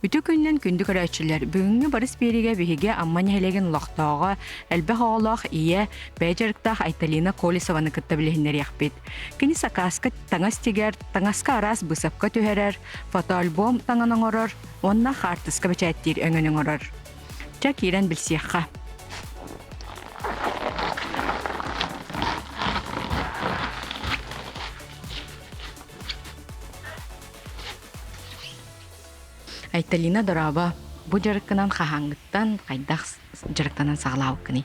Ütü gündən gündü körəçilər бүгünkü barış beriga bihiga amman helegen laqtağa elbe haalaq iya becerіктaq Aytalina Kolesovаны kıtta bilehinler yaxbit. Kini sakaska tangas tiger tangaska aras bısapka tüherer, fotoalbom tanganan orar, onna hartıska beçettir öngönün orar. Çak iren bilsiyakka. Aytalina Doraba bu jarıkkanan kahangıttan kaydaq jarıktanan sağlağı kini.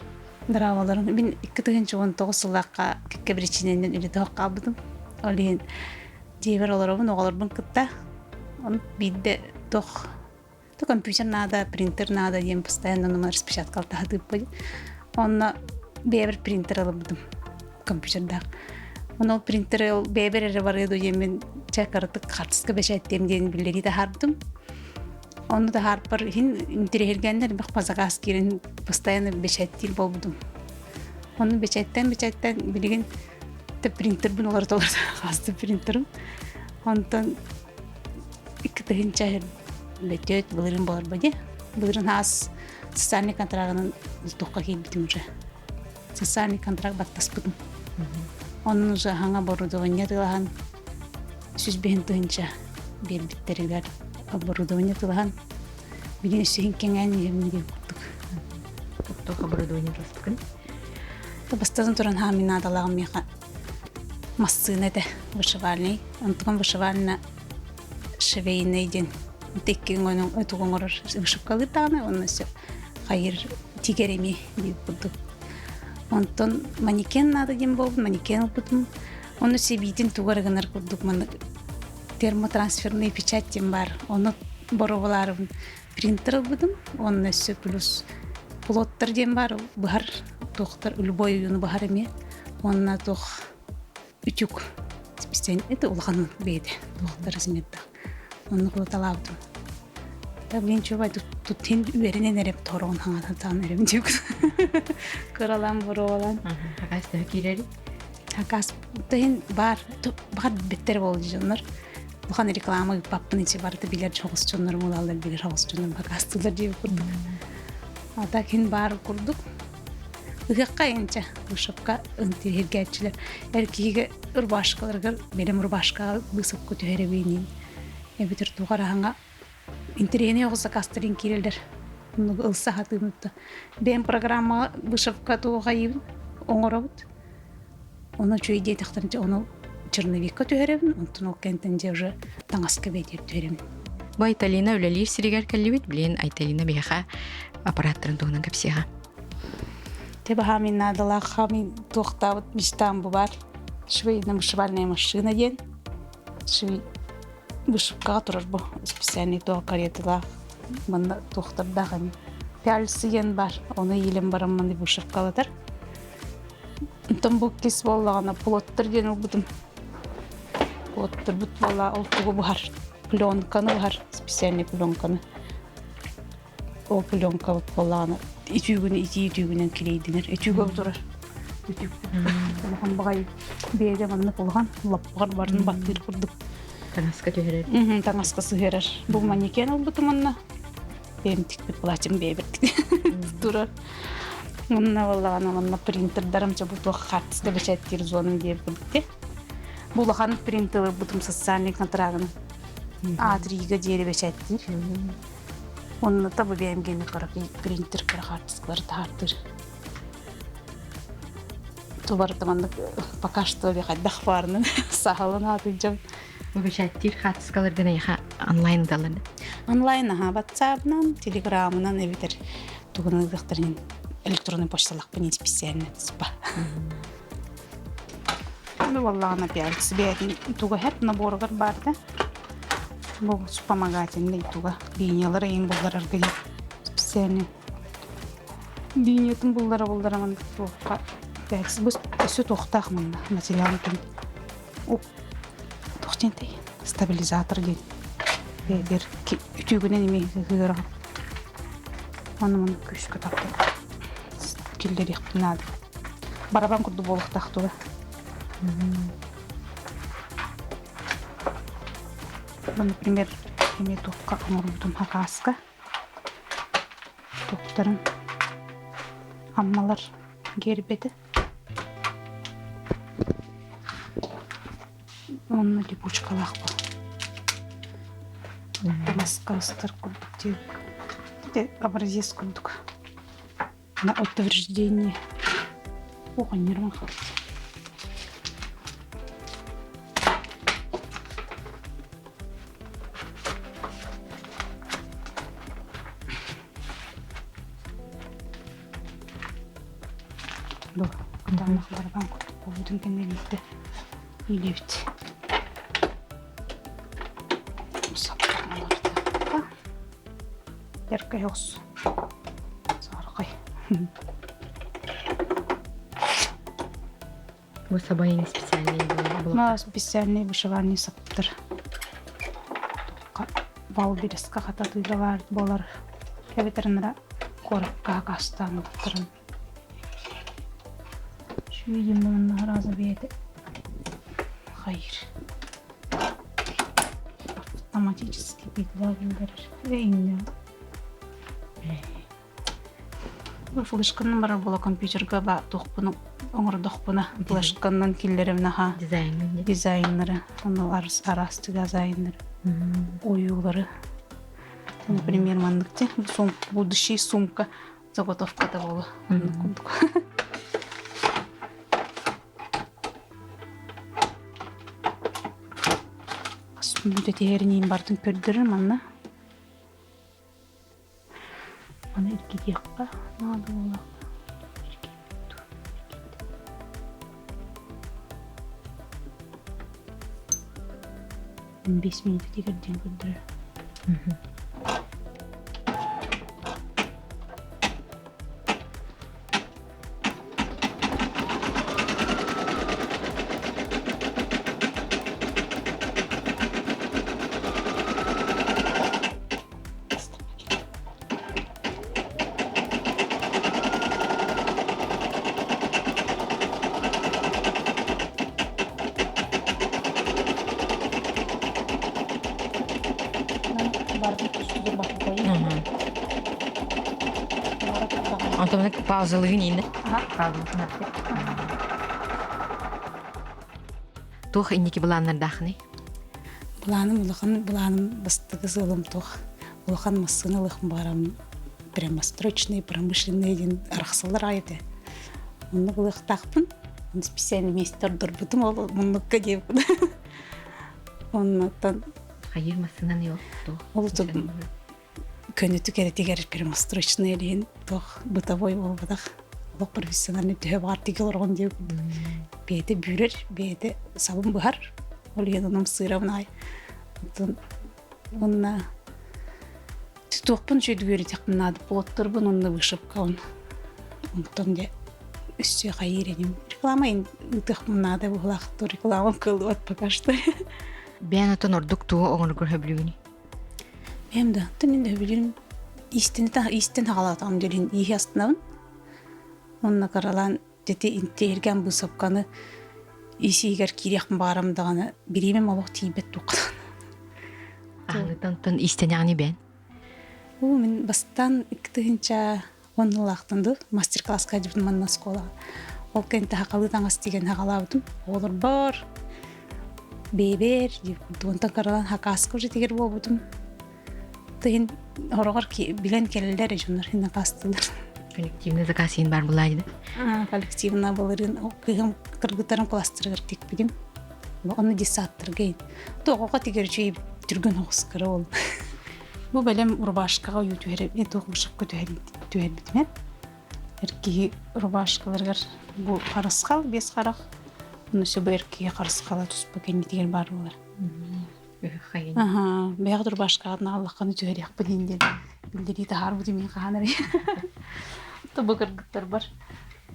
Dramaların ben 2019 yıllıkka kekebirçinenden öyle de kaldım. Oleyin diğer olarımın oğlarımın kıtta. Он бидде тох то компьютер надо, принтер надо, ем постоянно на распечатка алтады будет. Он бебер принтер алыбдым компьютерда. Он ол принтер бебер бар еді емен чакарты картыска бешеттем деген билери де харбдым. Onu da harpar hin interhelgenler bak pazagas girin постоянно бешеттил болдум. Onu бешеттен билген de printer bunu olar dolar hasta printerim. Ondan iki tane çay letet bulurum var bence. Bulurum has социальный контрактның тоққа келбитим уже. Социальный контракт баттаспытым. Onun уже ханга оборудование тылахан сүзбен тынча бербиттерилер оборудование тылахан. Билин сүйін кеңән емін деп күттік. Тоқ оборудование жастықын. Бастазын тұран хамин адалағым меха массыны да вышивальный. Антыған вышивальна швейный ден. Теккен оның өтуғын ұрыр вышивкалы тағына, оны сөп қайыр тигереме деп күттік. Онтон манекен надо дем болдым, манекен опытым. Оны себейтін туғарығынар күттік. Термотрансферный печать дем бар. Оны бороваларым принтер опытым. Оны сөп плюс плоттар дем бар. Бұхар тоқтар, любой үйіні бұхар еме. Онына тоқ үтік. Спестен, это ұлғанын бейді. Тоқтарізметті. Оны құлаталавдым. Мен чөбай тут тен үйерінен әреп торғын хаңадан тағын әрем деп. Қыралан, бұровалан. Хақас да керері? Хақас тен бар. Бағар беттер болды жонлар. Бұған реклама паппын ече барды билер жоғыз жонлар, мұлалар билер жоғыз жонлар хақастылар деп күрдік. Ата кен бар күрдік. Үгіққа енче ұшыққа ынтергәтшілер. Әркеге ұрбашқаларға, берем ұрбашқаға бұсып көті әребейінен. Бітір туғар ағанға интерене оғыза кастырын керелдер. Ұлса хатымытты. Бен программа бұшыққа туға ебін, оңыра бұд. Оны чөйде тақтарынша оны черновикка түйеребін, онтын ол кәнтінде уже таңасқа бәйтеп түйеребін. Бұл Айталина өлелер сірігер кәлі бет, білен Айталина бейха аппараттарын туғынан көпсеға. Тебе хамин надала, хамин тоқтауыт мечтам бұл бар. Швейна швальная машина ден. Швей вышивка тұрар бұл. Специальный туға каретыла. Мұнда тоқтардағын. Пиалысы ен бар. Оны елім барым мұнды вышивкалатыр. Үнтім бұл кес болағына плоттыр ден ұлбыдым. Плоттыр бұт бола ұлтығы бұхар. Пленканы бұхар. Специальный пленканы. Ол пленка болағына. Ütüğünü ütüğünden kireydiler. Ütüğü oturur. Ütüğü. Bakın bağay beyde bana olgan laplar varın baktır kurduk. Tangaska tüherer. Tangaska sığırar. Bu maneken oldu tumanna. Benim tik bir plaçım beyberdik. Durur. Onunla vallahi ana printerlerim çabuk kartısda beçettir zonum diye bildi. Bu lahan printer butum sosyal kontrağını. A3'ga diye beçettir. Onu tabi benim gene karak printer karak artistkları tartır. Tuvar tamanlık pakashto bir kaddah varını sahalan atacağım. Bu beşettir artistkalar gene ya online dalanı. Online ha WhatsApp'dan, Telegram'dan eviter. Tuğunu doktorun elektronik poştalak beni spesiyelini spa. Bu vallahi na piyarısı bir tuğu hep naborgar barda. Bu supermagazinde tuğu linyalar en bulgar argı spesiyelini. Linyatin bullara mandık tuğu. Piyarısı bu süt oktaq manda materyalın tüm. O toxtentey stabilizator gen. Bir ütüğüne nemi hıra Onun küçük taptı. Killeri yaptım. Baraban kurdu boluk taktı. Ben, например, имею только мордом хакаска. Doktorun ammalar gerbedi. Onun липучкалах bu. Маскастер курдук diye. De образец курдук. На утверждение. Оғанерман қалды. Бұл құдамақлардан болудың кәмелетті үйлебіт. Саптармаларды. Яркай осы. Сарғай. Bu sabahın spesialliği bu. Ма специальный вышивание саптыр. Бал бересқа қататыйлы бар болар. Кәбетерінара корыққа қастан бұқтырын. Шүйден мұнына разы бейді. Хайыр. Автоматически бетләгендер. Вейнне. Флешканың бара бола компьютерға ба тоқпының оңыр доқпына. Флешканың келлерімна ха. Дизайнері. Оны арасты дизайнері. Оюлары. Например, мандыкте будущий сумка заготовкада болу. Мүдде тегерінейін бардың көрдірім анна. Аны еркек еққа нады олақ. 5 минут тегерден көрдірі. Антамның паузалығын енді. Тух иннеки бұланнар дақыны? Бұланым бастығы зылым тух. Бұлақан масыны лықын барам. Прямо строчный, промышленный ден арақсалар айды. Мұны бұлық тақпын. Оны специальный мейстер дұрбытым ол мұныққа деп. Оннан Хайыр масынан yok. Ол тұғым. Көні түкері тегер перемострочный әлейін тоқ бытовой болбадақ. Олық профессиональный түхе бар тегел орғын деп. Бейді бүрер, бейді сабын бұғар. Ол ең оным сыйрамын ай. Онна түтоқпын жөйді көрі текпін адып болыттырбын, онна бұшып қауын. Онтон де үсте қайыренім. Рекламайын ұтықпын ады бұғылақты рекламам қылды от пақашты. Бән отын ордық туғы оғын көрі Hem de tümünde bilirim isten hağalatam diyelim iyi aslında. Onunla karalan dedi intergen bu sapkanı isiger kirek baram dağını birime Allah tibet toqtan. Ağlıdan isten yani ben. O men bastan iktihinca onlaqtandı master klasska gittim manna skola. O kente haqalıdan astigen haqalabdım. Olur bar. Beber, donta karalan haqasko jetiger bolbudum. Тыйын орогор билен келелер жонор хина кастылар. Коллективный заказин бар булайды. Коллективна болырын кыгым кыргытарын кластерга тик билим. Оны десаттырга. Тогога тигерчи түргөн оскары ол. Бу белем рубашкага ютүреп, тогушуп көтөрүп битмен. Эрки рубашкаларга бу караскал, бес карак. Уну сөбөрки караскала туспа кенетер бар булар. Бәғдір башқағын Аллахқаны түйерек білінден білдері тағар бұды мен қағаныр. Тұбы кіргіттер бар.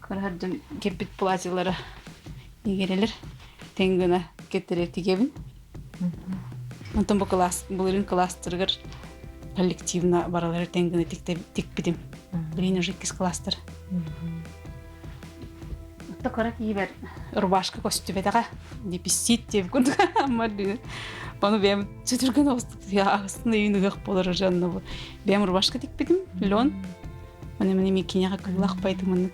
Көрердің кеппет платилары егерелер. Тенгіні кеттере тегебін. Мұнтын бұлырын кластырғыр коллективна баралар тенгене тикпидим. Блин, уже кис кластер. Такара кибер рубашка костюмедага деписит деп күндү аммады. Баны бем чөтүргөн остук я астына үйнүгөк болор жанна бу. Бем рубашка тикпидим, лен. Мане мекенега кылак пайдым маны.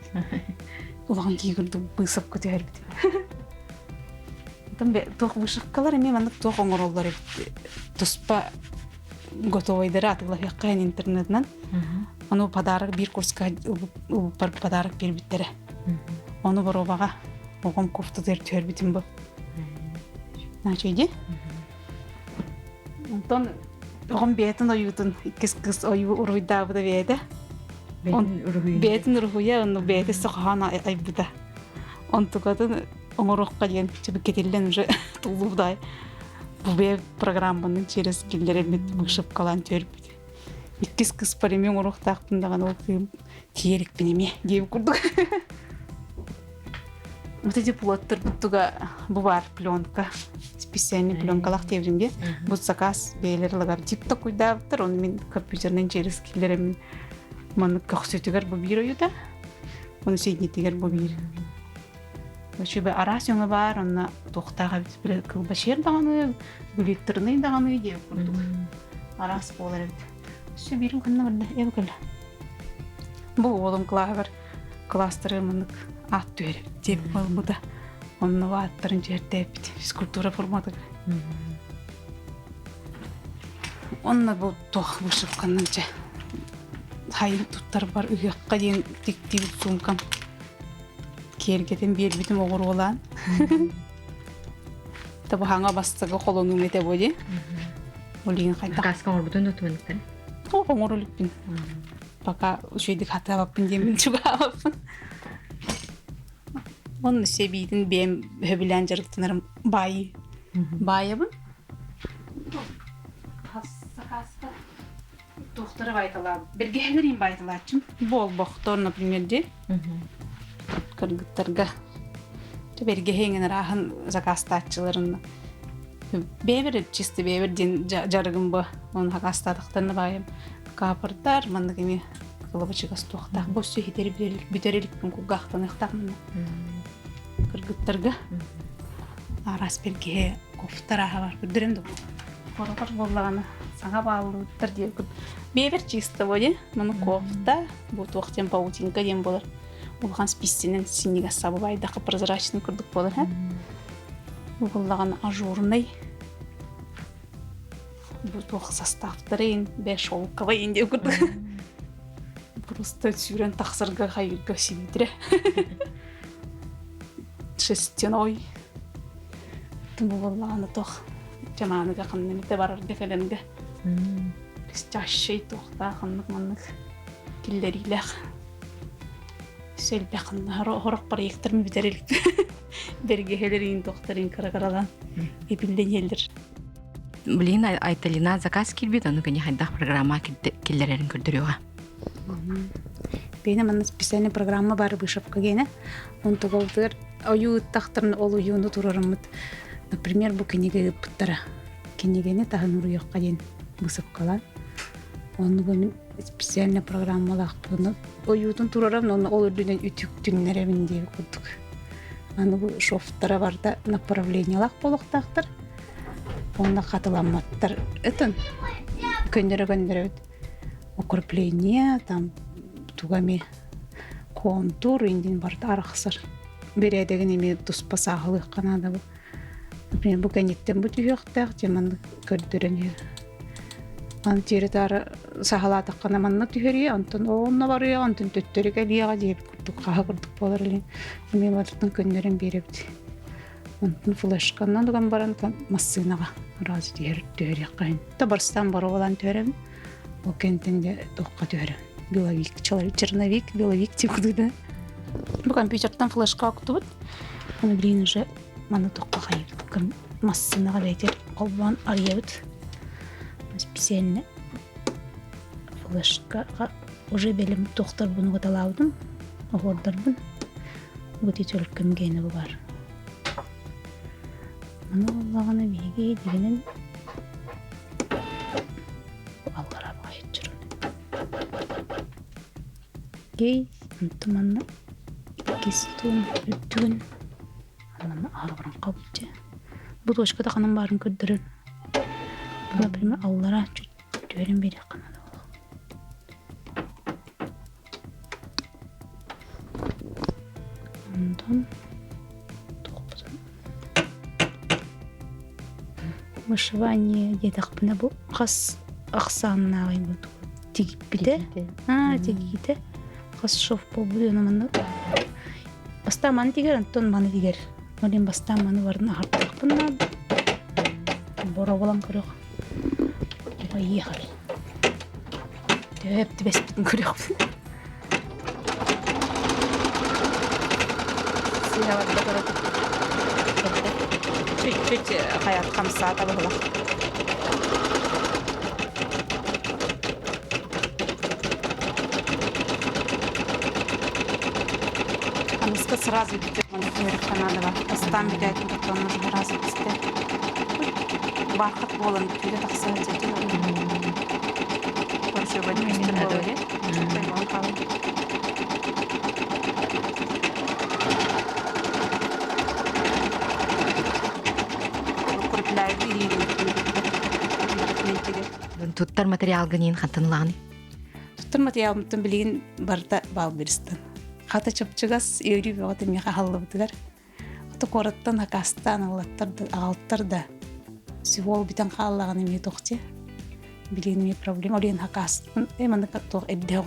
Улаган кийгирди бысып көтөрбүдүм. Там бе тох вышыккалар эми маны тох оңороллар туспа готовойдыр атыла яккан интернетнан. Аны подарок бир курска подарок бербиттере. Onu barobaga ogum kofta der törbitim bu. Начиди. Ondan ogum beytin oyutun kız oyu uruйда буда бейде. Бейтин уруя onu бейте сохана ay буда. Он тугатын оңорокка ден чебе кетилден уже тулубдай. Bu бей программанын через киллеремет бышып калан törбит. Иккис кыз пареме оңороктактындаган ол тиерик бенеме деп курдук. Вот эти плоттер буттуга бувар пленка, специальный пленкалах тевримге. Вот заказ бейлер лагар тикток уйдаптыр, он мен компьютернен через киллерем маны кахсетигер бу бироюда. Он сейднетигер бу бир. Шебе арас yoңа бар, онна тоқтага бир кылбашер даганы, бүлектирний даганы деп курдук. Арас болар эт. Ше бирин кынна бирде эбкел. Бу олым клавер кластеры мынык ат төрөп деп болмуда. Онны аттырын жердеп физкультура форматы. Онны бу тох бышыкканынча. Хайын туттар бар үйөккө дейин тиктип сумкам. Кергеден бербитим огур болан. Табы ханга бастыгы колону мете боди. Олин кайта. Каска орбутун дотманктан. Оңорулукпин. Пока ушойдик хатабаппын демин чугабаппын. Onun sebidin benim höbilen jarıktınarım bayi. Bayabın. Hasta. Doktora baytalar. Belgelerin baytalarçım. Bol doktor, например, de. Kırgıtlarga. Belgehenin rahın zakastatçılarını. Beber çisti beber din jarıgın bu. Onun hakastadıklarını bayım. Kapırtar, mandagimi kılıbıçıgас тоқтақ. Бос сөйдері бүтерелікпін көғақтан ұқтағымын. Кыргыттарға арас белге кофтар аға бар. Бүдіремді бұл. Қорғыр болағаны саңа бағылы өттір деп күн. Бейбір чисті бойы. Мұны кофта, бұл тоқтен паутинка дем болар. Олған спистенен синега сабы байдақы прозрачный күрдік болар. Бұл болағаны ажурный. Бұл тоқ составтырын, бәш олқывайын деп күрдік. Просто сүйрен тақсырға қайырға сүйдірі. Шестеной. Бұл болағаны тоқ. Жаманыға қыннымды барар дефеленгі. Жашшай тоқта қыннық маннық. Келдериләқ. Сөлбе қынны. Хорақ бар ектірмі бітерелік. Бергехелерін тоқтарын қара-қаралан. Епілден елдір. Блин, айталина заказ келбет, оны көне қайдақ программа келдерерін көрдіруға. Бейне мана специальная программа бар вышивка гене. Он тоголдыр ою тахтырын ол уюну турарымыт. Например, бу кенеге пыттара. Кенегене тахын уруякка ден бысып калан. Оны бу специальная программа лақпыны. Оюдун турарым, оны ол үрдүнен үтүк түннеребин деп курдук. Аны бу шофтара барда направление лақ болуктактыр. Онда катыламматтар. Этин көндөрө укрепление, там тугами контур индин барда арахсыр. Бередеген эми туспа сагылык канада бу. Например, бу кенеттен бу түйөктак жаман көрдөрөнү. Ан теритар сагалатак кана манна түйөрү, антон онна барыя, антон төттөрүгө лияга деп курдук, кага курдук болор эле. Эми бардын көндөрөн беребди. Антон флешканан дуган баран массынага разы түйөр кайын. Табарстан барып алан төрөм. О кентинде тоққа төрі. Беловик, черновик, беловик деп күдігі. Бұл компьютерден флешка күтіп. Оны білейін уже маны тоққа қайып. Массынаға бәйтер қолбан арьебіт. Специально флешкаға уже белім тоқтар бұны ғыталаудым. Оғырдырдым. Бұты төлкім гені бұл бар. Мұны олағына бейге дегенен алғара бай. Гей, туманна кистун үттүгүн. Анан агырын калпчы. Бу точкада канан барын көрдүрөр. Бу, например, аллара төрүн бере канады. Ondan topladım. Вышивание етақпына бұл қас ақсанына ғайын бұд. Тегіп біде. Тегейді. Қас шоф бұл бұд. Баста маны тегер, антон маны тегер. Олен баста маны бардың ағырттақ бұнна. Бора болан көрек. Оға еғар. Дөпті бәс бітін көрек бұд. Синавадда көрек. Чуть-чуть hayat kamsata была. Аныска сразу идет, он вверх Канадова. Остан бедает, потом уже сразу идет. Бархат болан, идет так сразу идет. Вообще в этом месте было, Туттар материал гынын хантынланы. Туттар материал мыттан билеген барда бал берістін. Хата чөпчігас өйрі бөғаты меға халлы бұтығар. Хата қораттан хакастан ағалттар да сүйол бітен қаллаған еме тоқты. Билеген ме проблем. Олеген хакастын. Еманды тоқ әбді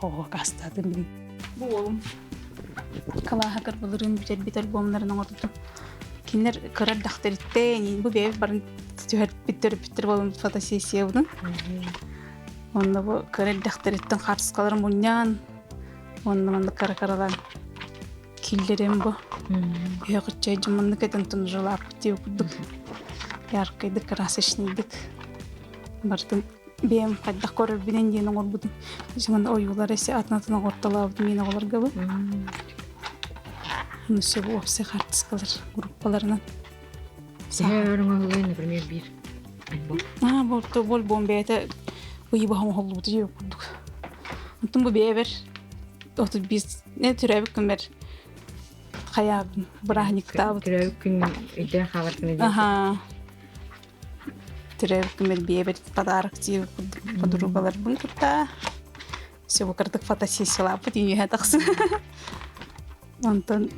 қоғы хакастадың білген. Бұл олым. Кала хакар бұлырын бітер бомларын оңатыптым. Кинер кырар дахтырытты. Бұл бейбі барын bitter bolum fotosessiya bunun. Onda bu kare daktaretten kartıskalarım bunyan. Onda kara-karadan killerim bu. Yoğurtçay cımanlık eden tunjulap diye kurduk. Yarkaydı krasışnıydık. Bardım benim kadda korur bilen diyen oğul budum. Cımanda oyular ese atnatına ortalabdım yine oğlar gabı. Nüse bu opsi kartıskalar gruppalarından. Orang orang например, bir. Bol bombeyete uyubu hamolu diyor kurduk. Antum bu beber. Otu biz ne türevik ver. Kaya brahnik tabu. Türevik ide haber kene. Aha. Türevik ver beber padarak diyor kurduk. Подругалар bunu kutta. Все выкрытых фотосессиялар bu dünya taksı. Ondan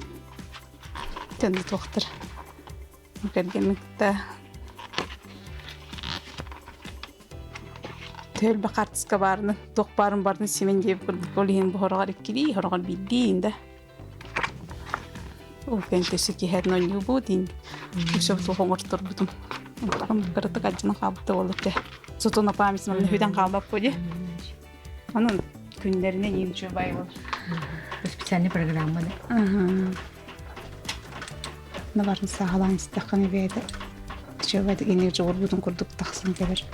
kendi doktor. Gergenlikte tөл bakartıska barını, dokbarın barını semen deyip kurduk. Olihin bu horagar ikkili, horagar bildiğinde. O kentesi ki her nolyu bu deyin. Uşab tohum ortur budum. Ondan kırıtık acına kabıda olup de. Sotuna pamisin onu hüden kalbap bu de. Onun günlerine yeni çöbay olur. Spesialni programı da. Navarın sağlan istakını verdi. Şöyle enerji ordudun kurduk taksın gelir.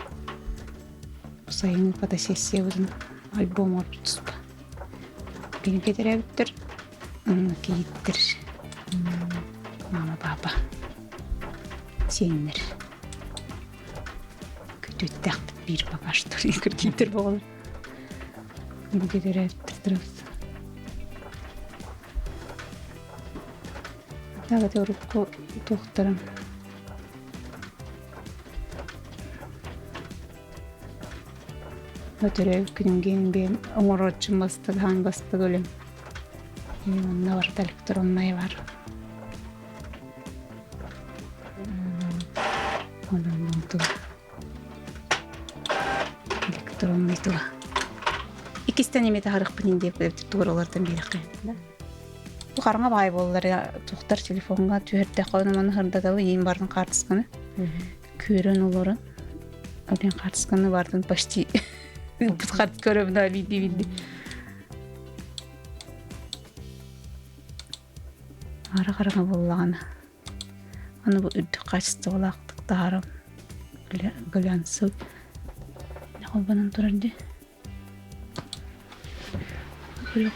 Bu sayının fotosessiya uzun albom olup tutup. Benim pedere bittir. Onu giyittir. Mama baba. Seninler. Kötü taktı bir bagaj tutuyor. Giyittir bu olur. Benim pedere bittir. Evet, yoruldu doktorum. Ötürü günün ben umurotçum bastı, han bastı gülüm. Onunla var da elektronlayı var. Ondan oldu. Elektronluydu. İkisi tane mi de harık pinin deyip doğrulardan biri kıyımda. Bu karına bağ bollar ya doktor telefonga tüherde koynamanı hırda da yeni bardın kartıskanı. Körün olurun. Ölen kartıskanı bardın başti. Bu kart görüp da bildi. Ara bollağına. Onu bu üddü kaçtı olaktık dağırım. Gülyansıl. Ne kolbanın dururdu. Yok.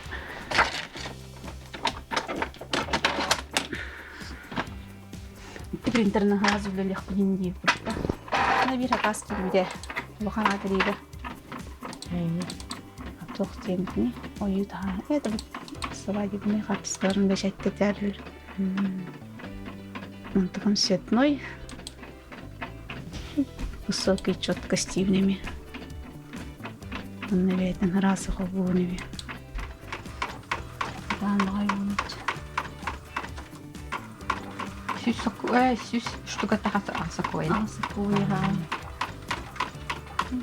Принтерна газу легко hindi пурта. Набира каски биде. Бахан атрида. тохтемни оюта. Это свадебный хатстарын бешетте тәрүр. Антыкам цветной. Высокий, четко стивными. Он, наверное, раз охобунами. Да, нравится. Сүс штука тахат асакой. Асакуя.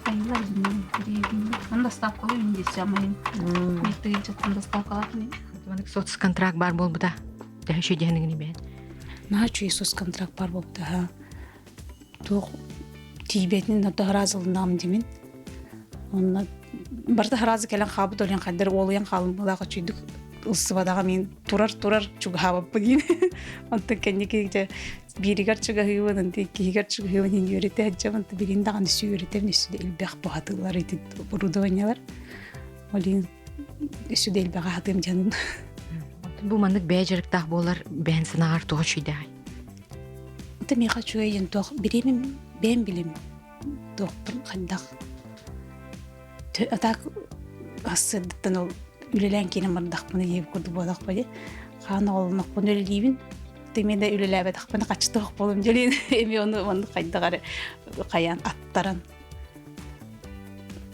Кайла дин. Анда ставкалы инде самайын. Митти жаттан ставкалатын. Туманык соц контракт бар болбута. Дэши дегенигини бен. Начу Иисус контракт бар болуп да. Тух тибетин да разылнам демин. Онна барда разы келен хабы долен кадыр олуян калым булага чүйдүк ылсыбадага мен турар чугабап бugin. Онта кенеке биригар чугабын кигер чугабын юрете хаджамын бигин даган сүйрете несү элбек бахатылар ити бурудонялар. Олин эсү дел бага хатым жаным. Бу мандык бэжерктах болар бен сынагар тоочуйда. Онта меха чугайын тох биремин бен билим. Тох кандак. Атак асыдтан ол үлелен кенен мардақпыны еп көрді болақ бәде. Қаны олынақ бұны өлелейбін. Деменде үлеләбі тақпыны қачытық болым жөлейін. Эми оны қайдағары қаян аттаран.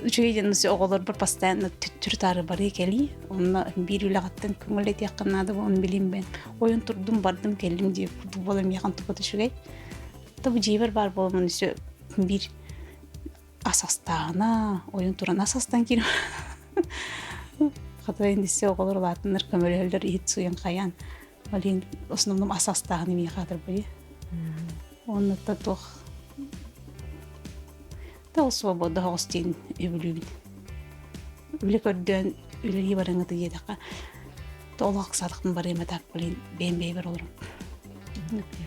Жүгейден өсі оғылыр бір пастайын түттір тары бар екелі. Оны бір үләғаттан көңілет яқынады оны білейм бән. Ойын тұрдым бардым келдім деп көрді болым яқын тұқыды жүгей. Табы жейбір бар болым өсі бір асастағына, ойын туран асастан кейін. Қатыр ендесе оғылыр латыныр көмөлөлдер ет суын қаян. Олен основном асастағын емей қатыр бөйі. Оны да тоқ. Да ол свобода хоғыстен өбілуін. Үлі көрден үлі барыңыды едіға. Да ол ақсадықтың бар еме тап болен бен-бей бір олырым.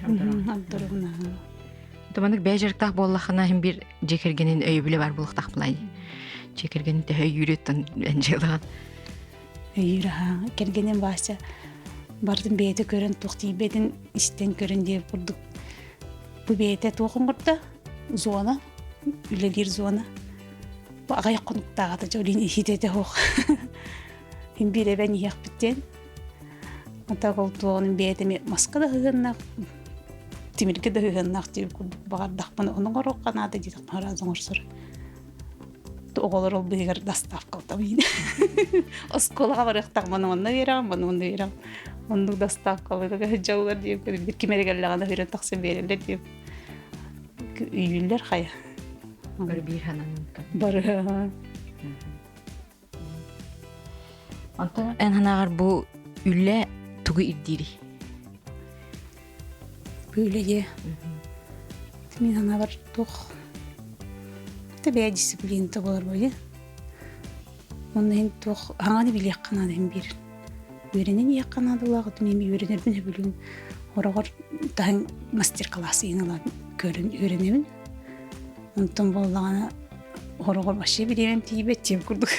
Абдырығына. Туманык бэжерктах боллахана хим бир жекергенин өйбүле бар булуктах булай. Жекергенин те өйүрөттөн энжелган. Өйүрә, кергенен баса бардым бейте көрөн тоқтибедин истен көрөн деп курдук. Бу бейте тоқуңгурда зона, үлелер зона. Бу агай конуктага да жолин хитете хох. Хим бире бен як биттен. Ата голтуонун бейте маскада хыгынна Тимирге да хыгыннак деп курдук багардакпын. Онун горокканады дидик наразың орсор. Оғылыр ол бігер доставка отамын. Осколаға барықтақ мұны берем, мұны берем. Оның доставка оларға жаулар деп, бір кемергеллағанда берен тақсын берелер деп. Үйілер қая. Бір бир ханан. Бары. Анта ән ханағар бұ үлі тұғы ирдері. Бүйлеге. Мен хана бар тұқ. Бәе дисциплинта болар бөйі. Онын тоқ аңаны біле қанады hem бір. Үйренен ек қанады лағыды мен үйренербін өбілін. Орағыр дайын мастер-классы ең көрін үйренемін. Онтын болағына орағыр башы білемем тейбет тем күрдік.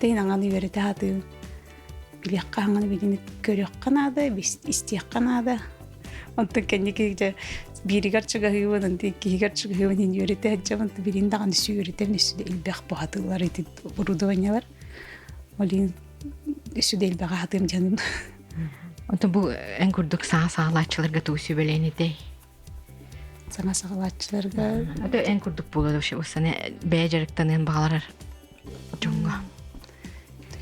Дайын аңаны үйреті ады. Біле қаңаны білені көрек қанады, істек қанады. Онтын кәнекеге биригар чугахыбын, кигар чугахыбын үйрете хаджамын, билин даган сүйретем үсүдө элбек бахатылар ити бурудонялар. Олин үсүдө элбек хатым жаным. Онта бу эң курдук саалаачыларга туусу беленете. Саалаачыларга. Ата эң курдук болду ошо осаны бэжерктен багалар. Жонго.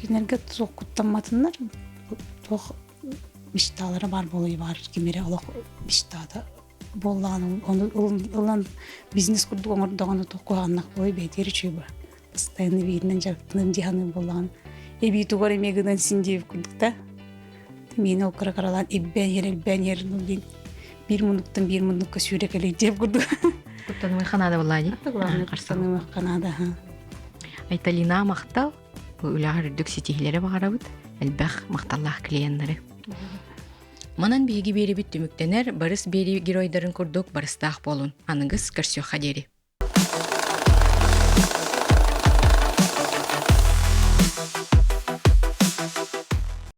Кинерге токуттаматындар. Тох бишталары бар болуй бар. Кимере алак биштада болланы он бизнес курдук оңордогону токуганнак бой бетери чөбө. Постоянно виднен жактын диханы болган. Эби тугар эмегинен синдеп курдукта. Мени окра каралан бен ер нудин. Bir minutка сүйрекелей деп курдук. Куттаны ханада буллай. Карсаны Канада. Айталина мактал. Бу үләгәр дүк ситихләре багарабыт. Әлбәх макталлах клиентлары. Манан биги бери бит түмүктенер, барыс бери геройдарын курдук, барыстах болун. Аныгыз көрсө хадери.